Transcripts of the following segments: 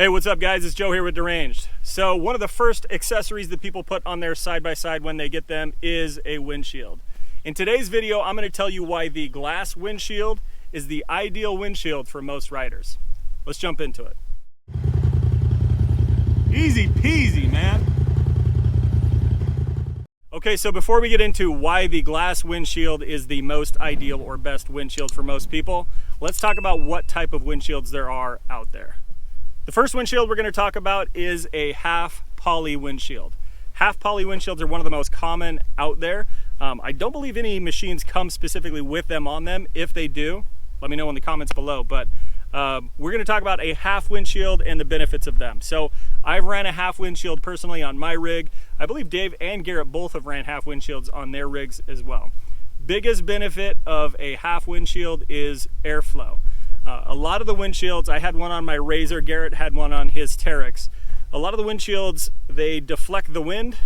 Hey, what's up guys? It's Joe here with Deranged. So one of the first accessories that people put on their side-by-side when they get them is a windshield. In today's video, I'm going to tell you why the glass windshield is the ideal windshield for most riders. Let's jump into it. Easy peasy, man. Okay, so before we get into why the glass windshield is the most ideal or best windshield for most people, let's talk about what type of windshields there are out there. The first windshield we're going to talk about is a half poly windshield. Half poly windshields are one of the most common out there. I don't believe any machines come specifically with them on them. If they do, let me know in the comments below. But we're going to talk about a half windshield and the benefits of them. So I've ran a half windshield personally on my rig. I believe Dave and Garrett both have ran half windshields on their rigs as well. Biggest benefit of a half windshield is airflow. A lot of the windshields, I had one on my Razor, Garrett had one on his Terex. A lot of the windshields, they deflect the wind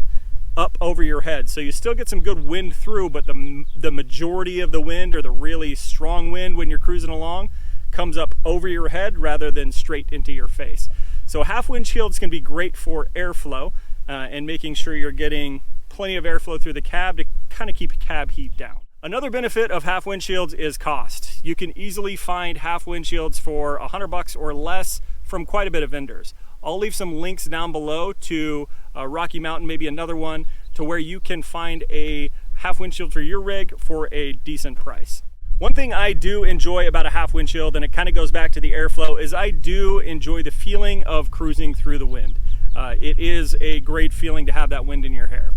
up over your head. So you still get some good wind through, but the majority of the wind, or the really strong wind when you're cruising along, comes up over your head rather than straight into your face. So half windshields can be great for airflow and making sure you're getting plenty of airflow through the cab to kind of keep cab heat down. Another benefit of half windshields is cost. You can easily find half windshields for $100 or less from quite a bit of vendors. I'll leave some links down below to Rocky Mountain, maybe another one, to where you can find a half windshield for your rig for a decent price. One thing I do enjoy about a half windshield, and it kind of goes back to the airflow, is I do enjoy the feeling of cruising through the wind. It is a great feeling to have that wind in your hair.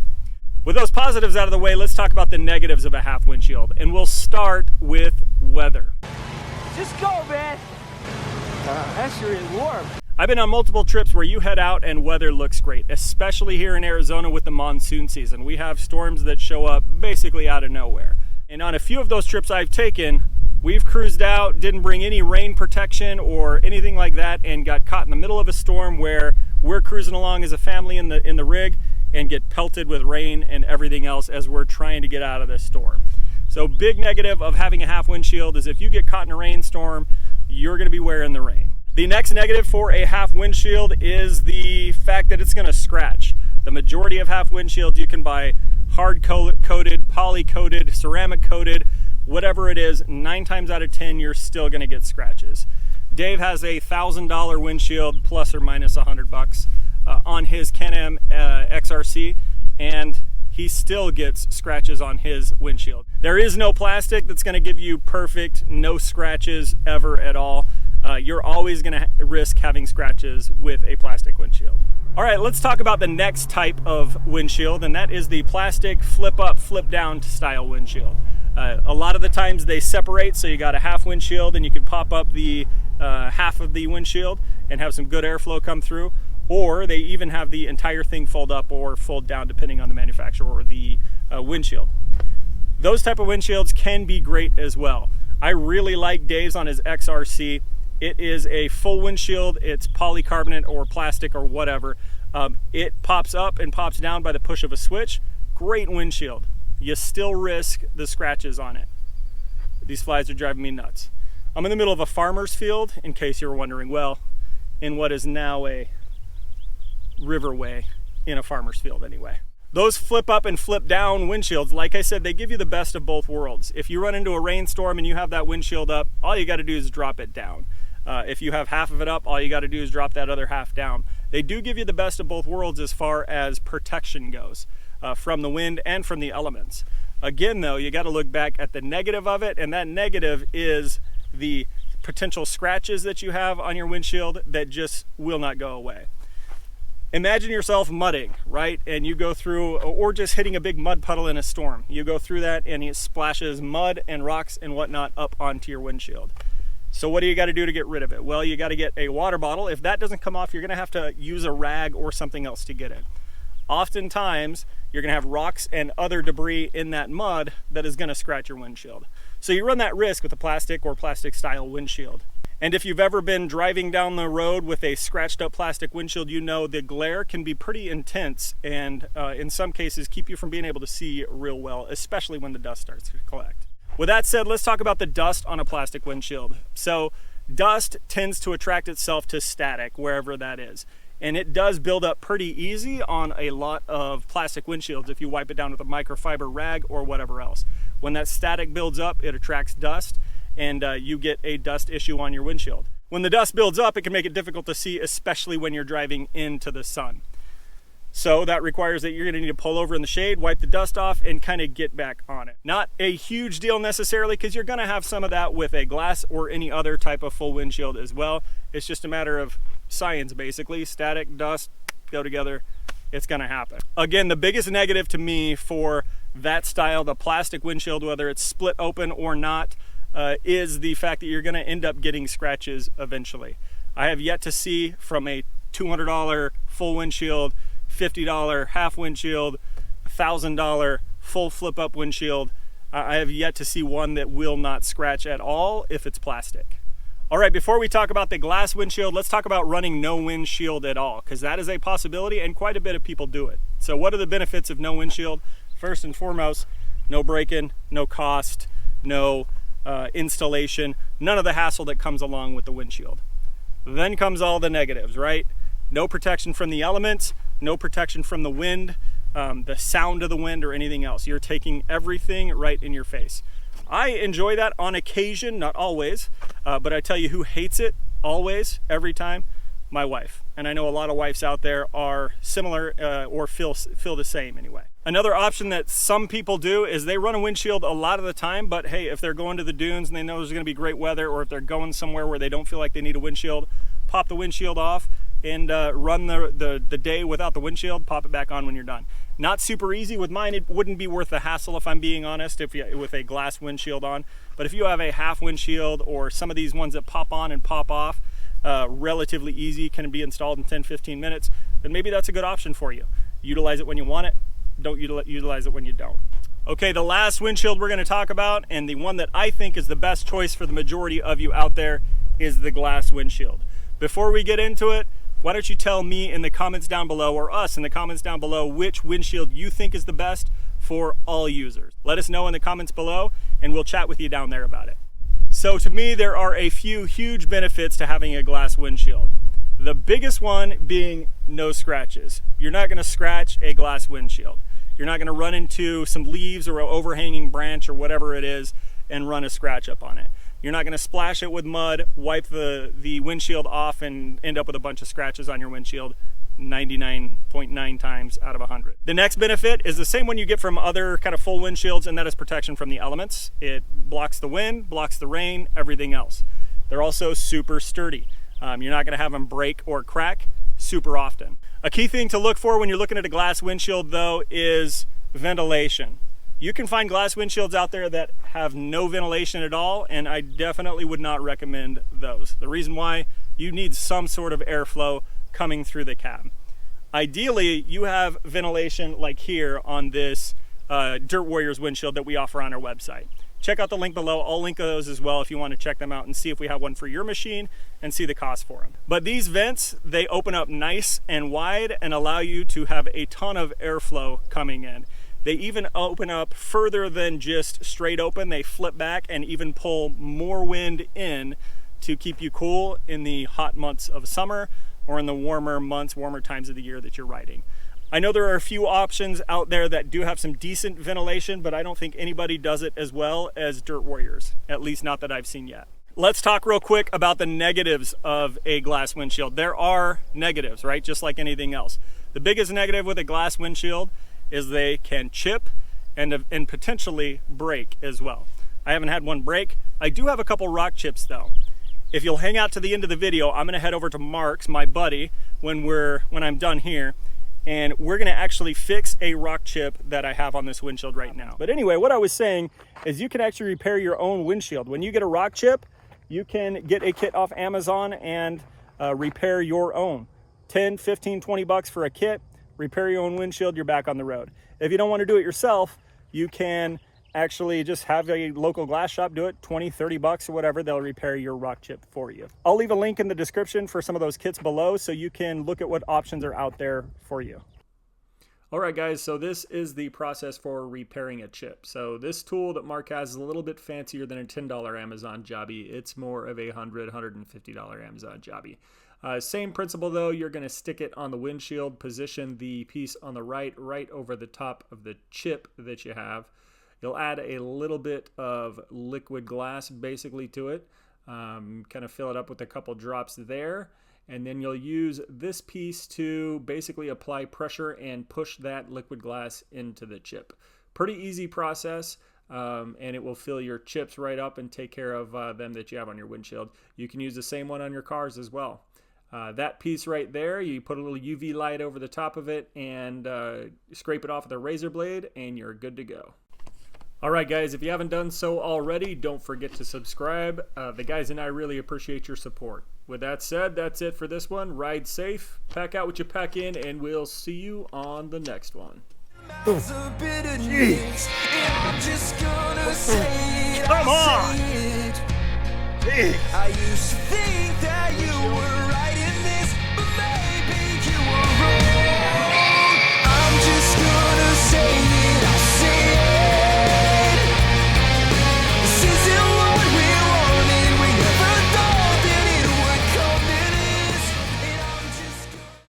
With those positives out of the way, let's talk about the negatives of a half windshield, and we'll start with weather. Just go, man. That sure is warm. I've been on multiple trips where you head out and weather looks great, especially here in Arizona with the monsoon season. We have storms that show up basically out of nowhere. And on a few of those trips I've taken, we've cruised out, didn't bring any rain protection or anything like that, and got caught in the middle of a storm where we're cruising along as a family in the rig and get pelted with rain and everything else as we're trying to get out of this storm. So big negative of having a half windshield is if you get caught in a rainstorm, you're going to be wearing the rain. The next negative for a half windshield is the fact that it's going to scratch. The majority of half windshields you can buy hard coated, poly coated, ceramic coated, whatever it is, 9 times out of 10 you're still going to get scratches. Dave has a $1,000 windshield plus or minus $100 on his Can-Am XRC, and he still gets scratches on his windshield. There is no plastic that's going to give you perfect no scratches ever at all. You're always going to risk having scratches with a plastic windshield. All right, let's talk about the next type of windshield, and that is the plastic flip up, flip down style windshield. A lot of the times they separate, so you got a half windshield and you can pop up the half of the windshield and have some good airflow come through, or they even have the entire thing fold up or fold down depending on the manufacturer or the windshield. Those type of windshields can be great as well. I really like Dave's on his XRC. It is a full windshield. It's polycarbonate or plastic or whatever. It pops up and pops down by the push of a switch. Great windshield. You still risk the scratches on it. These flies are driving me nuts. I'm in the middle of a farmer's field, in case you were wondering, well, in what is now a riverway in a farmer's field anyway. Those flip up and flip down windshields, like I said, they give you the best of both worlds. If you run into a rainstorm and you have that windshield up, all you got to do is drop it down. If you have half of it up, all you got to do is drop that other half down. They do give you the best of both worlds as far as protection goes, from the wind and from the elements. Again though, you got to look back at the negative of it, and that negative is the potential scratches that you have on your windshield that just will not go away. Imagine yourself mudding, right? And you go through, or just hitting a big mud puddle in a storm. You go through that and it splashes mud and rocks and whatnot up onto your windshield. So what do you got to do to get rid of it? Well, you got to get a water bottle. If that doesn't come off, you're going to have to use a rag or something else to get it. Oftentimes, you're going to have rocks and other debris in that mud that is going to scratch your windshield. So you run that risk with a plastic or plastic style windshield. And if you've ever been driving down the road with a scratched up plastic windshield, you know the glare can be pretty intense and in some cases keep you from being able to see real well, especially when the dust starts to collect. With that said, let's talk about the dust on a plastic windshield. So Dust tends to attract itself to static, wherever that is. And it does build up pretty easy on a lot of plastic windshields if you wipe it down with a microfiber rag or whatever else. When that static builds up, it attracts dust, and you get a dust issue on your windshield. When the dust builds up, it can make it difficult to see, especially when you're driving into the sun. So that requires that you're going to need to pull over in the shade, wipe the dust off, and kind of get back on it. Not a huge deal necessarily, because you're going to have some of that with a glass or any other type of full windshield as well. It's just a matter of science, basically. Static, dust, go together. It's going to happen. Again, the biggest negative to me for that style, the plastic windshield, whether it's split open or not, is the fact that you're going to end up getting scratches eventually. I have yet to see from a $200 full windshield, $50 half windshield, $1,000 full flip up windshield, I have yet to see one that will not scratch at all if it's plastic. All right, before we talk about the glass windshield, let's talk about running no windshield at all, because that is a possibility and quite a bit of people do it. So what are the benefits of no windshield? First and foremost, no break-in, no cost, no installation, none of the hassle that comes along with the windshield. Then comes all the negatives, right? No protection from the elements, no protection from the wind, the sound of the wind, or anything else. You're taking everything right in your face. I enjoy that on occasion, not always, but I tell you who hates it always, every time, my wife. And I know a lot of wives out there are similar or feel the same anyway. Another option that some people do is they run a windshield a lot of the time, but hey, if they're going to the dunes and they know there's going to be great weather, or if they're going somewhere where they don't feel like they need a windshield, pop the windshield off and run the day without the windshield, pop it back on when you're done. Not super easy. With mine, it wouldn't be worth the hassle, if I'm being honest, with a glass windshield on. But if you have a half windshield or some of these ones that pop on and pop off, relatively easy, can be installed in 10-15 minutes, then maybe that's a good option for you. Utilize it when you want it. Don't utilize it when you don't. Okay, the last windshield we're going to talk about, and the one that I think is the best choice for the majority of you out there, is the glass windshield. Before we get into it, why don't you tell me in the comments down below, or us in the comments down below, which windshield you think is the best for all users. Let us know in the comments below, and we'll chat with you down there about it. So to me, there are a few huge benefits to having a glass windshield. The biggest one being no scratches. You're not going to scratch a glass windshield. You're not going to run into some leaves or an overhanging branch or whatever it is and run a scratch up on it. You're not going to splash it with mud, wipe the windshield off, and end up with a bunch of scratches on your windshield 99.9 times out of 100. The next benefit is the same one you get from other kind of full windshields, and that is protection from the elements. It blocks the wind, blocks the rain, everything else. They're also super sturdy. You're not going to have them break or crack super often. A key thing to look for when you're looking at a glass windshield, though, is ventilation. You can find glass windshields out there that have no ventilation at all, and I definitely would not recommend those. The reason why, you need some sort of airflow coming through the cab. Ideally, you have ventilation like here on this Dirt Warriors windshield that we offer on our website. Check out the link below. I'll link those as well if you want to check them out and see if we have one for your machine and see the cost for them. But these vents, they open up nice and wide and allow you to have a ton of airflow coming in. They even open up further than just straight open. They flip back and even pull more wind in to keep you cool in the hot months of summer or in the warmer months, warmer times of the year that you're riding. I know there are a few options out there that do have some decent ventilation, but I don't think anybody does it as well as Dirt Warriors, at least not that I've seen yet. Let's talk real quick about the negatives of a glass windshield. There are negatives, right? Just like anything else. The biggest negative with a glass windshield is they can chip and potentially break as well. I haven't had one break. I do have a couple rock chips though. If you'll hang out to the end of the video, I'm gonna head over to Mark's, my buddy, when I'm done here, and we're gonna actually fix a rock chip that I have on this windshield right now. But anyway, what I was saying is you can actually repair your own windshield. When you get a rock chip, you can get a kit off Amazon and repair your own. 10, 15, 20 bucks for a kit. Repair your own windshield, you're back on the road. If you don't want to do it yourself, you can actually just have a local glass shop do it, 20, 30 bucks or whatever, they'll repair your rock chip for you. I'll leave a link in the description for some of those kits below so you can look at what options are out there for you. Alright guys, so this is the process for repairing a chip. So this tool that Mark has is a little bit fancier than a $10 Amazon jobby. It's more of a $100, $150 Amazon jobby. Same principle though, you're going to stick it on the windshield, position the piece on the right over the top of the chip that you have. You'll add a little bit of liquid glass basically to it, kind of fill it up with a couple drops there. And then you'll use this piece to basically apply pressure and push that liquid glass into the chip. Pretty easy process, and it will fill your chips right up and take care of them that you have on your windshield. You can use the same one on your cars as well. That piece right there, you put a little UV light over the top of it and scrape it off with a razor blade and you're good to go. Alright guys, if you haven't done so already, don't forget to subscribe. The guys and I really appreciate your support. With that said, that's it for this one. Ride safe, pack out what you pack in, and we'll see you on the next one. Come on! I used to think that you were